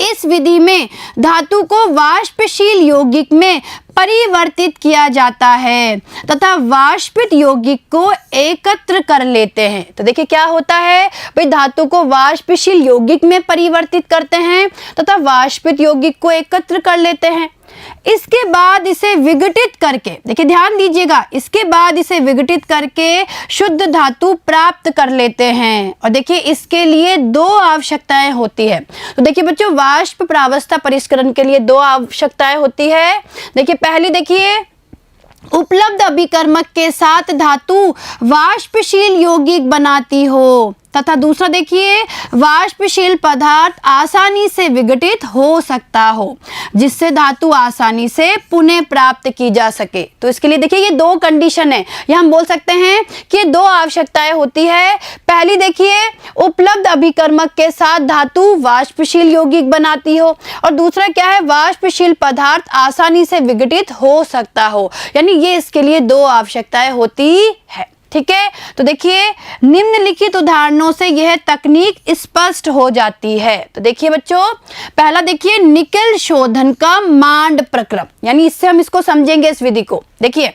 इस विधि में धातु को वाष्पशील यौगिक में परिवर्तित किया जाता है तथा वाष्पित यौगिक को एकत्र कर लेते हैं। तो देखिए क्या होता है भाई, धातु को वाष्पशील यौगिक में परिवर्तित करते हैं तथा वाष्पित यौगिक को एकत्र कर लेते हैं। इसके बाद इसे विघटित करके, देखिए ध्यान दीजिएगा, इसके बाद इसे विघटित करके शुद्ध धातु प्राप्त कर लेते हैं। और देखिए इसके लिए दो आवश्यकताएं होती है। तो देखिए बच्चों, वाष्प प्रावस्था परिष्करण के लिए दो आवश्यकताएं होती है। देखिए पहली देखिए, उपलब्ध अभिकर्मक के साथ धातु वाष्पशील यौगिक बनाती हो तथा दूसरा देखिए, वाष्पशील पदार्थ आसानी से विघटित हो सकता हो जिससे धातु आसानी से पुनः प्राप्त की जा सके। तो इसके लिए देखिए ये दो कंडीशन है, ये हम बोल सकते हैं कि दो आवश्यकताएं होती है। पहली देखिए, उपलब्ध अभिकर्मक के साथ धातु वाष्पशील यौगिक बनाती हो और दूसरा क्या है, वाष्पशील पदार्थ आसानी से विघटित हो सकता हो। यानी ये इसके लिए दो आवश्यकताएं होती है। ठीक है, तो देखिए निम्नलिखित उदाहरणों से यह तकनीक स्पष्ट हो जाती है। तो देखिए बच्चों, पहला देखिए, निकेल शोधन का मांड प्रक्रम, यानी इससे हम इसको समझेंगे इस विधि को। देखिए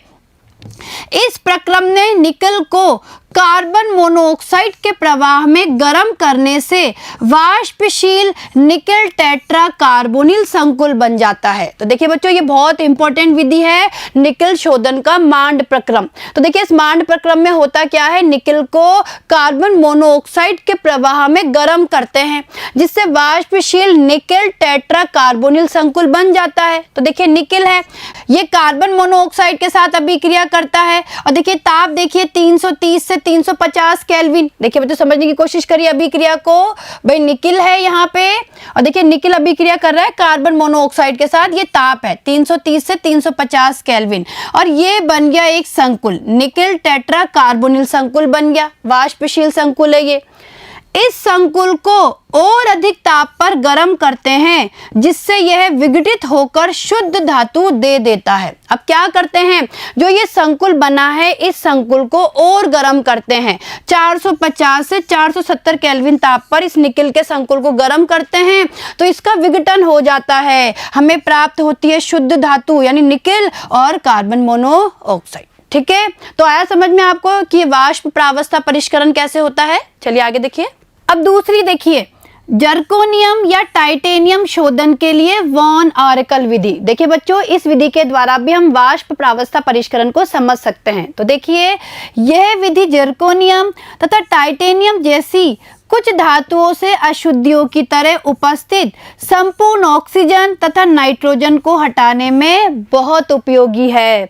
इस प्रक्रम ने निकेल को कार्बन मोनोऑक्साइड के प्रवाह में गर्म करने से वाष्पशील निकेल टेट्रा कार्बोनिल संकुल बन जाता है। तो देखिए बच्चों, ये बहुत इंपॉर्टेंट विधि है निकेल शोधन का मांड प्रक्रम। तो देखिए इस मांड प्रक्रम में होता क्या है, निकेल को कार्बन मोनोऑक्साइड के प्रवाह में गर्म करते हैं जिससे वाष्पशील निकेल टेट्रा कार्बोनिल संकुल बन जाता है। तो देखिए निकेल है, ये कार्बन मोनोऑक्साइड के साथ अभिक्रिया करता है और देखिए ताप देखिए 330 से 350 केल्विन। देखिए बच्चों समझने की कोशिश करिए अभिक्रिया को। भाई निकेल है यहाँ पे और देखिए निकेल अभिक्रिया कर रहा है कार्बन मोनोऑक्साइड के साथ, ये ताप है 330 से 350 केल्विन और ये बन गया एक संकुल, निकेल टेट्रा कार्बोनिल संकुल बन गया, वाष्पशील संकुल है ये। इस संकुल को और अधिक ताप पर गर्म करते हैं जिससे यह विघटित होकर शुद्ध धातु दे देता है। अब क्या करते हैं, जो ये संकुल बना है इस संकुल को और गर्म करते हैं, 450 से 470 केल्विन ताप पर इस निकेल के संकुल को गर्म करते हैं तो इसका विघटन हो जाता है, हमें प्राप्त होती है शुद्ध धातु यानी निकेल और कार्बन मोनोऑक्साइड। ठीक है, तो आया समझ में आपको कि वाष्प प्रावस्था परिष्करण कैसे होता है। चलिए आगे देखिए। अब दूसरी देखिए, जर्कोनियम या टाइटेनियम शोधन के लिए वॉन ऑरेकल विधि। देखिए बच्चों, इस विधि के द्वारा भी हम वाष्प प्रावस्था परिष्करण को समझ सकते हैं। तो देखिए यह विधि जर्कोनियम तथा टाइटेनियम जैसी कुछ धातुओं से अशुद्धियों की तरह उपस्थित संपूर्ण ऑक्सीजन तथा नाइट्रोजन को हटाने में बहुत उपयोगी है।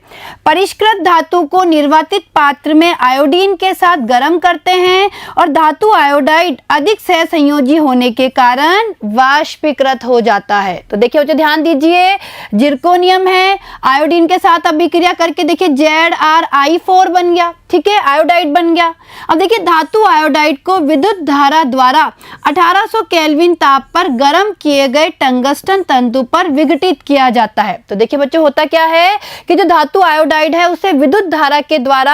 परिष्कृत धातु को निर्वातित पात्र में आयोडीन के साथ गर्म करते हैं और धातु आयोडाइड अधिक सहसंयोजी होने के कारण वाष्पीकृत हो जाता है। तो देखिए बच्चों ध्यान दीजिए, जिरकोनियम है, आयोडीन के साथ अभिक्रिया करके देखिए ZrI4 बन गया, ठीक है, आयोडाइड बन गया। अब देखिए धातु आयोडाइड को विद्युत धारा द्वारा 1800 केल्विन ताप पर गर्म किए गए टंगस्टन तंतु पर विघटित किया जाता है। तो देखिए बच्चों होता क्या है कि जो धातु आयोडाइड है उसे विद्युत धारा के द्वारा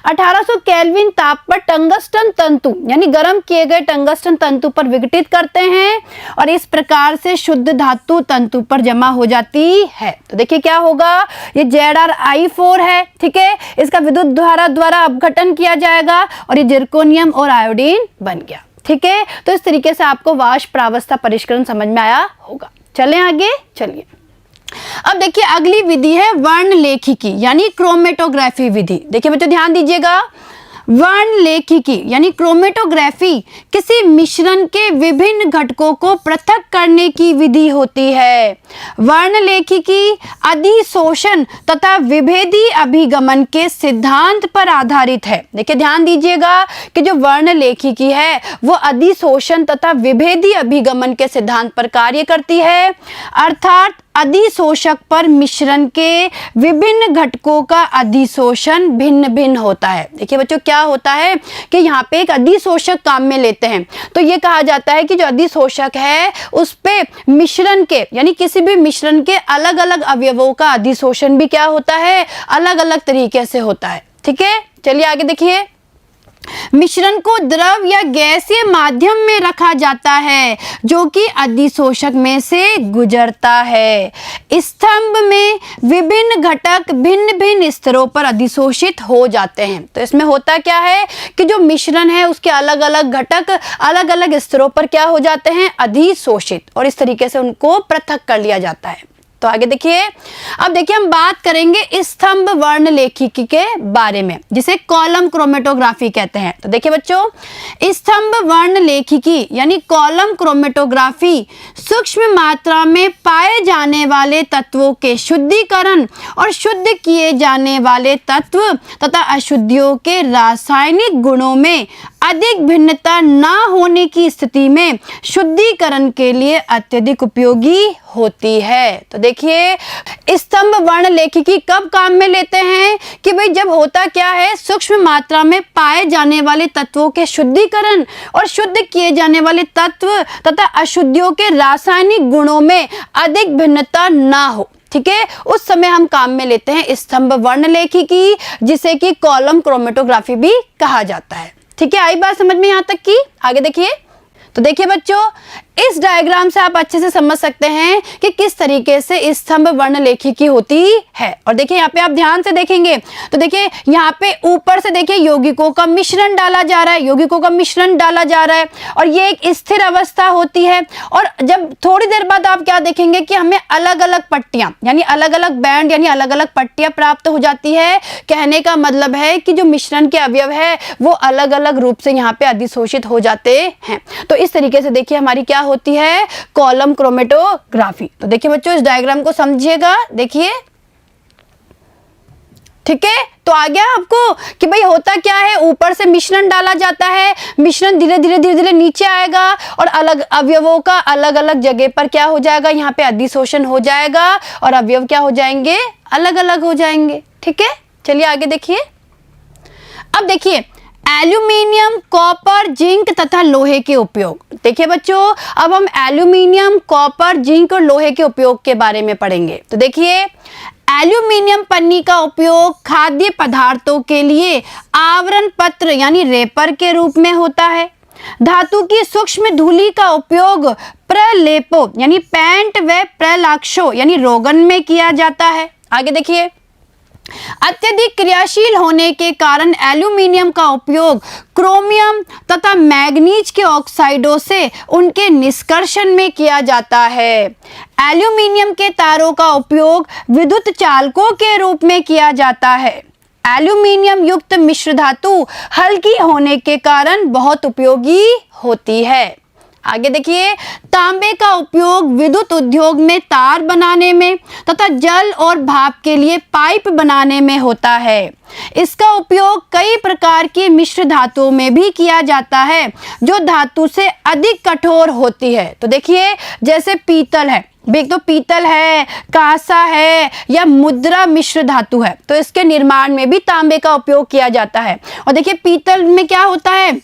1800 केल्विन ताप पर टंगस्टन तंतु यानी गर्म किए गए टंगस्टन तंतु पर विघटित करते हैं और इस प्रकार से शुद्ध धातु तंतु पर जमा हो जाती है। तो देखिए क्या होगा, ये ZrI4 है, ठीक है, इसका विद्युत धारा द्वारा अपघटन किया जाएगा और ये जिरकोनियम और आयोडीन बन गया। ठीक है, तो इस तरीके से आपको वाष्प प्रावस्था परिष्करण समझ में आया होगा। चलें आगे, चलिए। अब देखिए अगली विधि है वर्णलेखिकी यानी क्रोमेटोग्राफी विधि। देखिए बच्चों ध्यान दीजिएगा, वर्णलेखिकी यानी क्रोमेटोग्राफी किसी मिश्रण के विभिन्न घटकों को पृथक करने की विधि होती है। वर्णलेखिकी अधिशोषण तथा विभेदी अभिगमन के सिद्धांत पर आधारित है। देखिए ध्यान दीजिएगा कि जो वर्णलेखिकी है वो अधिशोषण तथा विभेदी अभिगमन के सिद्धांत पर कार्य करती है, अर्थात अधिशोषक पर मिश्रण के विभिन्न घटकों का अधिशोषण भिन्न भिन्न होता है। देखिए बच्चों क्या होता है कि यहाँ पे एक अधिशोषक काम में लेते हैं तो ये कहा जाता है कि जो अधिशोषक है उस पे मिश्रण के यानी किसी भी मिश्रण के अलग अलग अवयवों का अधिशोषण भी क्या होता है, अलग अलग तरीके से होता है। ठीक है, चलिए आगे देखिए। मिश्रण को द्रव या गैसीय माध्यम में रखा जाता है जो कि अधिशोषक में से गुजरता है। स्तंभ में विभिन्न घटक भिन्न भिन्न स्तरों पर अधिशोषित हो जाते हैं। तो इसमें होता क्या है कि जो मिश्रण है उसके अलग अलग घटक अलग अलग स्तरों पर क्या हो जाते हैं, अधिशोषित, और इस तरीके से उनको पृथक कर लिया जाता है। तो आगे देखिए। अब देखिए हम बात करेंगे स्तंभ वर्णलेखिकी के बारे में जिसे कॉलम क्रोमेटोग्राफी कहते हैं। तो देखिए बच्चों, स्तंभ वर्णलेखिकी यानी कॉलम क्रोमेटोग्राफी सूक्ष्म मात्रा में पाए जाने वाले तत्वों के शुद्धिकरण और शुद्ध किए जाने वाले तत्व तथा अशुद्धियों के रासायनिक गुणों में अधिक भिन्नता न होने की स्थिति में शुद्धिकरण के लिए अत्यधिक उपयोगी होती है। तो देखिए स्तंभ वर्णलेखिकी कब काम में लेते हैं कि भाई जब होता क्या है, सूक्ष्म मात्रा में पाए जाने वाले तत्वों के शुद्धिकरण और शुद्ध किए जाने वाले तत्व तथा अशुद्धियों के रासायनिक गुणों में अधिक भिन्नता ना हो, ठीक है, उस समय हम काम में लेते हैं स्तंभ वर्णलेखिकी जिसे कि कॉलम क्रोमेटोग्राफी भी कहा जाता है। ठीक है, आई बात समझ में यहाँ तक की। आगे देखिए। तो देखिए बच्चों, इस डायग्राम से आप अच्छे से समझ सकते हैं कि किस तरीके से स्तंभ वर्णलेखिकी होती है। और देखिए यहाँ पे आप ध्यान से देखेंगे तो देखिए यहाँ पे ऊपर से देखिए यौगिकों का मिश्रण डाला जा रहा है, यौगिकों का मिश्रण डाला जा रहा है और ये एक स्थिर अवस्था होती है। और जब थोड़ी देर बाद आप क्या देखेंगे कि हमें अलग अलग पट्टियां यानी अलग अलग बैंड यानी अलग अलग पट्टियां प्राप्त हो जाती है। कहने का मतलब है कि जो मिश्रण के अवयव है वो अलग अलग रूप से यहाँ पे अधिशोषित हो जाते हैं। तो इस तरीके से देखिए हमारी क्या होती है, कॉलम क्रोमेटोग्राफी। तो देखिए बच्चों, इस डायग्राम को समझिएगा, देखिए ठीक है। तो आ गया आपको कि भाई होता क्या है, ऊपर से मिश्रण डाला जाता है, मिश्रण धीरे धीरे नीचे आएगा और अलग अवयवों का अलग अलग जगह पर क्या हो जाएगा, यहाँ पे अधिशोषण हो जाएगा और अवयव क्या हो जाएंगे, अलग अलग हो जाएंगे। ठीक है, चलिए आगे देखिए। अब देखिए एल्यूमिनियम, कॉपर, जिंक तथा लोहे के उपयोग। देखिए बच्चों, अब हम एल्यूमिनियम, कॉपर, जिंक और लोहे के उपयोग के बारे में पढ़ेंगे। तो देखिए एल्यूमिनियम पन्नी का उपयोग खाद्य पदार्थों के लिए आवरण पत्र यानी रेपर के रूप में होता है। धातु की सूक्ष्म धूलि का उपयोग प्रलेपो यानी पेंट व प्रलाक्षो यानी रोगन में किया जाता है। आगे देखिए, अत्यधिक क्रियाशील होने के कारण एल्यूमिनियम का उपयोग क्रोमियम तथा मैग्नीज के ऑक्साइडों से उनके निष्कर्षण में किया जाता है। एल्यूमिनियम के तारों का उपयोग विद्युत चालकों के रूप में किया जाता है। एल्यूमिनियम युक्त मिश्र धातु हल्की होने के कारण बहुत उपयोगी होती है। आगे देखिए, तांबे का उपयोग विद्युत उद्योग में तार बनाने में तथा जल और भाप के लिए पाइप बनाने में होता है। इसका उपयोग कई प्रकार की मिश्र धातुओं में भी किया जाता है जो धातु से अधिक कठोर होती है। तो देखिए जैसे पीतल है, तो पीतल है, कांसा है या मुद्रा मिश्र धातु है, तो इसके निर्माण में भी तांबे का उपयोग किया जाता है। और देखिए पीतल में क्या होता है,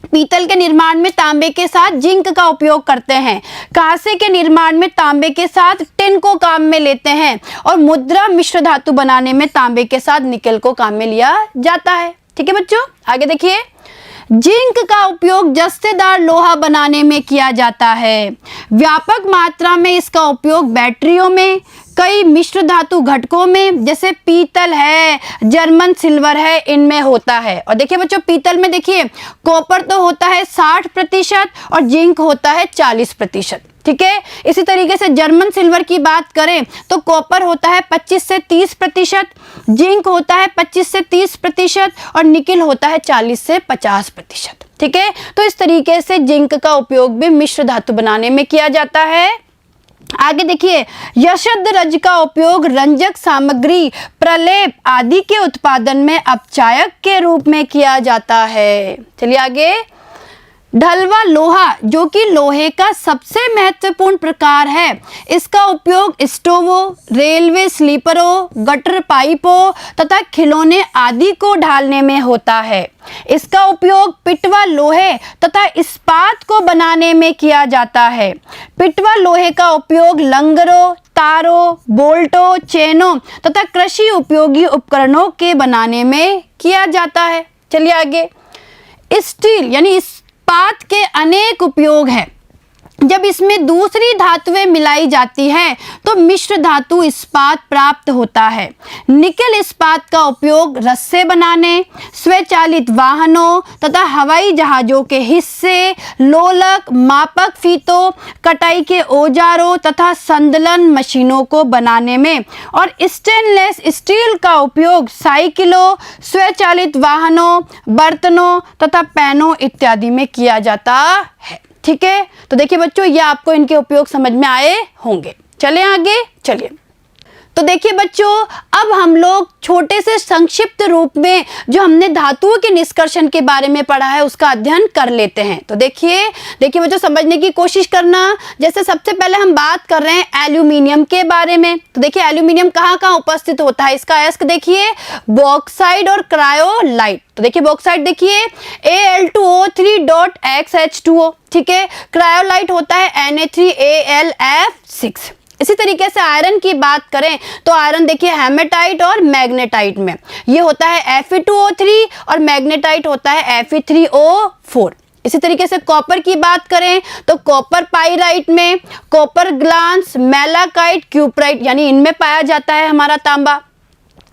पीतल के निर्माण में तांबे के साथ जिंक का उपयोग करते हैं, कांसे के निर्माण में तांबे के साथ टिन को काम में लेते हैं और मुद्रा मिश्र धातु बनाने में तांबे के साथ निकेल को काम में लिया जाता है। ठीक है बच्चों, आगे देखिए, जिंक का उपयोग जस्तेदार लोहा बनाने में किया जाता है। व्यापक मात्रा में इसका उपयोग बैटरियों में, कई मिश्र धातु घटकों में जैसे पीतल है, जर्मन सिल्वर है, इनमें होता है। और देखिए बच्चों, पीतल में देखिए कॉपर तो होता है 60% और जिंक होता है 40%। ठीक है, इसी तरीके से जर्मन सिल्वर की बात करें तो कॉपर होता है 25 से 30%, जिंक होता है 25 से 30% और निकिल होता है 40 से 50%। ठीक है, तो इस तरीके से जिंक का उपयोग भी मिश्र धातु बनाने में किया जाता है। आगे देखिए, यशद रज का उपयोग रंजक सामग्री, प्रलेप आदि के उत्पादन में अपचायक के रूप में किया जाता है। चलिए आगे, ढलवा लोहा जो कि लोहे का सबसे महत्वपूर्ण प्रकार है, इसका उपयोग स्टोवों, रेलवे स्लीपरों, गटर पाइपों तथा खिलौने आदि को ढालने में होता है। इसका उपयोग पिटवा लोहे तथा इस्पात को बनाने में किया जाता है। पिटवा लोहे का उपयोग लंगरों, तारों, बोल्टों, चेनों तथा कृषि उपयोगी उपकरणों के बनाने में किया जाता है। चलिए आगे, स्टील यानी इस्पात के अनेक उपयोग हैं। जब इसमें दूसरी धातुएं मिलाई जाती है तो मिश्र धातु इस्पात प्राप्त होता है। निकेल इस्पात का उपयोग रस्से बनाने, स्वचालित वाहनों तथा हवाई जहाजों के हिस्से, लोलक, मापक फीतों, कटाई के औजारों तथा संदलन मशीनों को बनाने में, और स्टेनलेस स्टील का उपयोग साइकिलों, स्वचालित वाहनों, बर्तनों तथा पैनों इत्यादि में किया जाता है। ठीक है, तो देखिए बच्चों, ये आपको इनके उपयोग समझ में आए होंगे। चलें आगे, चलिए। तो देखिए बच्चों, अब हम लोग छोटे से संक्षिप्त रूप में जो हमने धातुओं के निष्कर्षण के बारे में पढ़ा है उसका अध्ययन कर लेते हैं। तो देखिए बच्चों, समझने की कोशिश करना। जैसे सबसे पहले हम बात कर रहे हैं एल्यूमिनियम के बारे में। तो देखिए एल्यूमिनियम कहाँ कहाँ उपस्थित होता है, इसका अयस्क देखिए, बॉक्साइड और क्रायोलाइट। तो देखिए बॉक्साइड देखिए Al2O3.XH2O, ठीक है। क्रायोलाइट होता है Na3Alf6। इसी तरीके से आयरन की बात करें तो आयरन देखिए हेमेटाइट और मैग्नेटाइट में ये होता है Fe2O3 और मैग्नेटाइट होता है Fe3O4। इसी तरीके से कॉपर की बात करें तो कॉपर पाइराइट में कॉपर ग्लांस, मैलाकाइट, क्यूपराइट यानी इनमें पाया जाता है हमारा तांबा।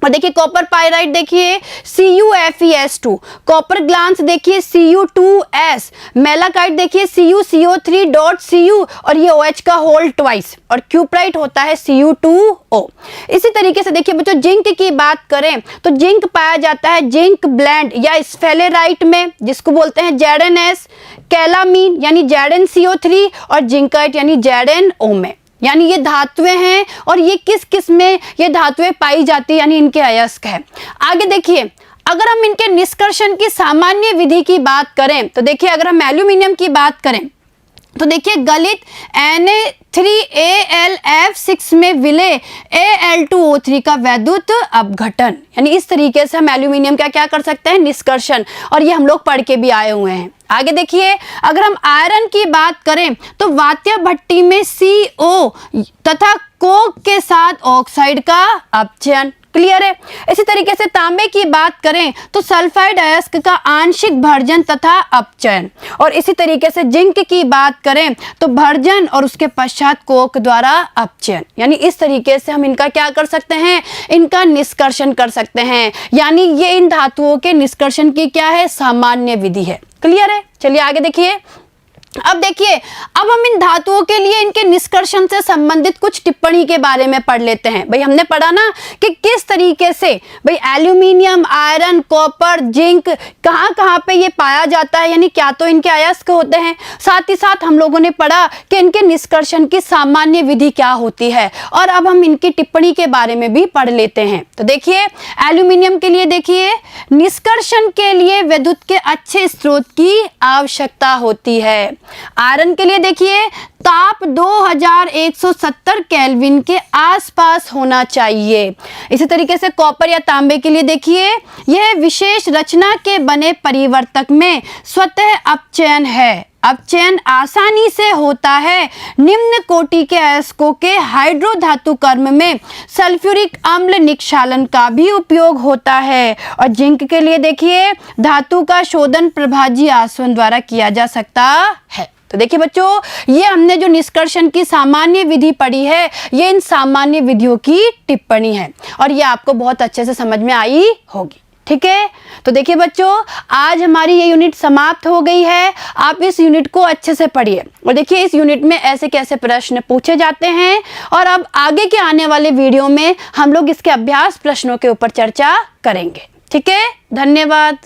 और देखिए कॉपर पाइराइट देखिए CuFeS2, कॉपर ग्लांस देखिए Cu2S, मैलाकाइट देखिए CuCO3.Cu और ये OH का होल ट्वाइस, और क्यूपराइट होता है Cu2O। इसी तरीके से देखिए बच्चों जिंक की बात करें तो जिंक पाया जाता है जिंक ब्लेंड या स्फेलेराइट में, जिसको बोलते हैं ZnS, कैलामीन यानी ZnCO3 और जिंकाइट यानी ZnO में। यानी ये धातुएं हैं और ये किस किस में ये धातुएं पाई जाती है, यानी इनके अयस्क है। आगे देखिए अगर हम इनके निष्कर्षण की सामान्य विधि की बात करें तो देखिए अगर हम एल्यूमिनियम की बात करें तो देखिए गलित Na3Alf6 में विलय Al2O3 का वैद्युत अपघटन, यानी इस तरीके से हम एल्यूमिनियम का क्या कर सकते हैं, निष्कर्षण, और ये हम लोग पढ़ के भी आए हुए हैं। आगे देखिए अगर हम आयरन की बात करें तो वात्या भट्टी में CO तथा कोक के साथ ऑक्साइड का अपचयन, क्लियर है। इसी तरीके से तांबे की बात करें तो सल्फाइड अयस्क का आंशिक भर्जन तथा अपचयन, और इसी तरीके से जिंक की बात करें तो भर्जन और उसके पश्चात कोक द्वारा अपचयन, यानी इस तरीके से हम इनका क्या कर सकते हैं, इनका निष्कर्षण कर सकते हैं। यानी ये इन धातुओं के निष्कर्षण की क्या है, सामान्य विधि है, क्लियर है। चलिए आगे देखिए। अब देखिए अब हम इन धातुओं के लिए इनके निष्कर्षण से संबंधित कुछ टिप्पणी के बारे में पढ़ लेते हैं। भाई हमने पढ़ा ना कि किस तरीके से भाई एल्यूमिनियम, आयरन, कॉपर, जिंक कहाँ कहाँ पे ये पाया जाता है, यानी क्या तो इनके अयस्क होते हैं, साथ ही साथ हम लोगों ने पढ़ा कि इनके निष्कर्षण की सामान्य विधि क्या होती है, और अब हम इनकी टिप्पणी के बारे में भी पढ़ लेते हैं। तो देखिए एल्यूमिनियम के लिए देखिए निष्कर्षण के लिए विद्युत के अच्छे स्रोत की आवश्यकता होती है। आयरन के लिए देखिए ताप 2170 केल्विन के आसपास होना चाहिए। इसी तरीके से कॉपर या तांबे के लिए देखिए यह विशेष रचना के बने परिवर्तक में स्वतः अपचयन है, अपचयन आसानी से होता है। निम्न कोटि के अयस्कों के हाइड्रो धातु कर्म में सल्फ्यूरिक अम्ल निक्षालन का भी उपयोग होता है। और जिंक के लिए देखिए धातु का शोधन प्रभाजी आसवन द्वारा किया जा सकता है। तो देखिए बच्चों ये हमने जो निष्कर्षण की सामान्य विधि पढ़ी है ये इन सामान्य विधियों की टिप्पणी है, और ये आपको बहुत अच्छे से समझ में आई होगी, ठीक है। तो देखिए बच्चों आज हमारी ये यूनिट समाप्त हो गई है। आप इस यूनिट को अच्छे से पढ़िए और देखिए इस यूनिट में ऐसे कैसे प्रश्न पूछे जाते हैं, और अब आगे के आने वाले वीडियो में हम लोग इसके अभ्यास प्रश्नों के ऊपर चर्चा करेंगे, ठीक है। धन्यवाद।